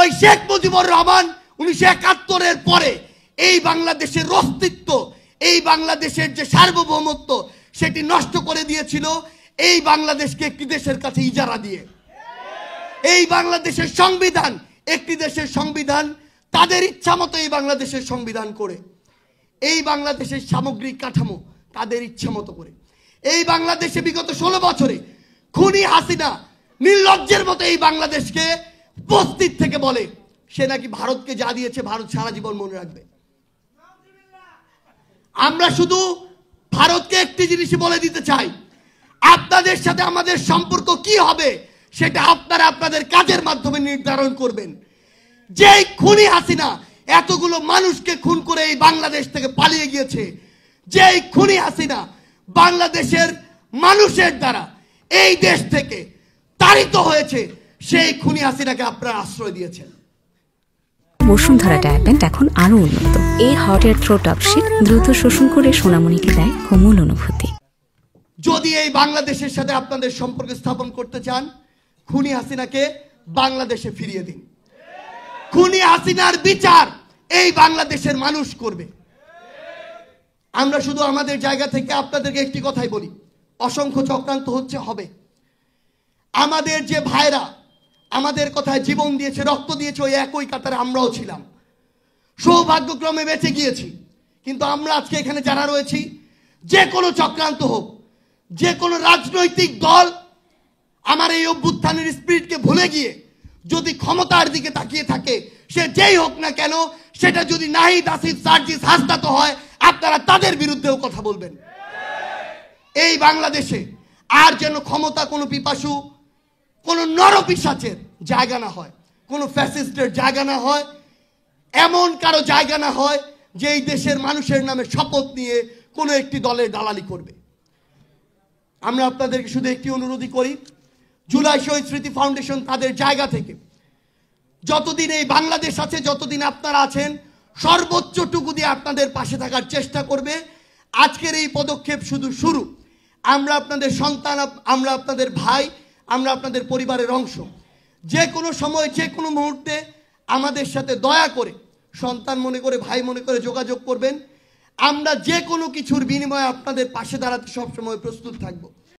ওই শেখ মুজিবুর রহমান 1971-এর পরে এই বাংলাদেশের অস্তিত্ব, এই বাংলাদেশের যে সার্বভৌমত্ব সেটি নষ্ট করে দিয়েছিল এই বাংলাদেশকে একটি দেশের কাছে ইজারা দিয়ে। এই বাংলাদেশের সংবিধান একটি দেশের সংবিধান তাদের ইচ্ছা মতো এই বাংলাদেশের সংবিধান করে, এই বাংলাদেশের সামগ্রিক কাঠামো তাদের ইচ্ছা মতো করে। এই বাংলাদেশে বিগত 16 বছরে খুনি হাসিনা নির্লজ্জের মতো এই বাংলাদেশকে উপস্থিত থেকে বলে সে নাকি ভারতকে যা দিয়েছে ভারত সারা জীবন মনে রাখবে। আমরা শুধু ভারতকে একটি জিনিসই বলে দিতে চাই, আপনাদের সাথে আমাদের সম্পর্ক কি হবে সেটা আপনারা আপনাদের কাজের মাধ্যমে নির্ধারণ করবেন। যেই খুনি হাসিনা এতগুলো মানুষকে খুন করে এই বাংলাদেশ থেকে পালিয়ে গিয়েছে, যেই খুনি হাসিনা বাংলাদেশের মানুষের দ্বারা এই দেশ থেকে তাড়িত হয়েছে, সেই খুনি হাসিনাকে আপনারা আশ্রয় দিয়েছেন। বসুন্ধরা ডায়াপেন্ট এখন আরো উন্নত। এই হট এয়ার থ্রো টপশিট দ্রুত শোষণ করে সোনামণিকে দেয় কোমল অনুভূতি। যদি এই বাংলাদেশের সাথে আপনাদের সম্পর্ক স্থাপন করতে চান, খুনি হাসিনাকে বাংলাদেশে ফিরিয়ে দিন। খুনি হাসিনার বিচার এই বাংলাদেশের মানুষ করবে। আমরা শুধু আমাদের জায়গা থেকে আপনাদেরকে একটি কথাই বলি, অসংখ্য চক্রান্ত হচ্ছে, হবে। আমাদের যে ভাইরা আমাদের কথায় জীবন দিয়েছে, রক্ত দিয়েছে, ওই একই কাতারে আমরাও ছিলাম। সৌভাগ্যক্রমে বেঁচে গিয়েছি। কিন্তু আমরা আজকে এখানে যারা রয়েছি, যে কোনো চক্রান্ত হোক, যে কোনো রাজনৈতিক দল আমার এই অভ্যুত্থানের স্পিরিটকে ভুলে গিয়ে যদি ক্ষমতার দিকে তাকিয়ে থাকে, সে যেই হোক না কেন, সেটা যদি নাহিদ, আসিফ, সার্জিস, হাসনাত হয়, আপনারা তাদের বিরুদ্ধেও কথা বলবেন। এই বাংলাদেশে আর যেন ক্ষমতা কোনো পিপাসু, কোনো নরপিশাচের জায়গা না হয়, কোনো ফ্যাসিস্টের জায়গা না হয়, এমন কারো জায়গা না হয় যে এই দেশের মানুষের নামে শপথ নিয়ে কোনো একটি দলের দালালি করবে। আমরা আপনাদেরকে শুধু একটি অনুরোধই করি, জুলাই শহীদ স্মৃতি ফাউন্ডেশন তাদের জায়গা থেকে যতদিন এই বাংলাদেশ আছে, যতদিন আপনারা আছেন, সর্বোচ্চটুকু দিয়ে আপনাদের পাশে থাকার চেষ্টা করবে। আজকের এই পদক্ষেপ শুধু শুরু। আমরা আপনাদের সন্তান, আমরা আপনাদের ভাই, আমরা আপনাদের পরিবারের অংশ। যে কোনো সময়, যে কোনো মুহূর্তে আমাদের সাথে দয়া করে, সন্তান মনে করে, ভাই মনে করে যোগাযোগ করবেন। আমরা যে কোনো কিছুর বিনিময়ে আপনাদের পাশে দাঁড়াতে সবসময় প্রস্তুত থাকব।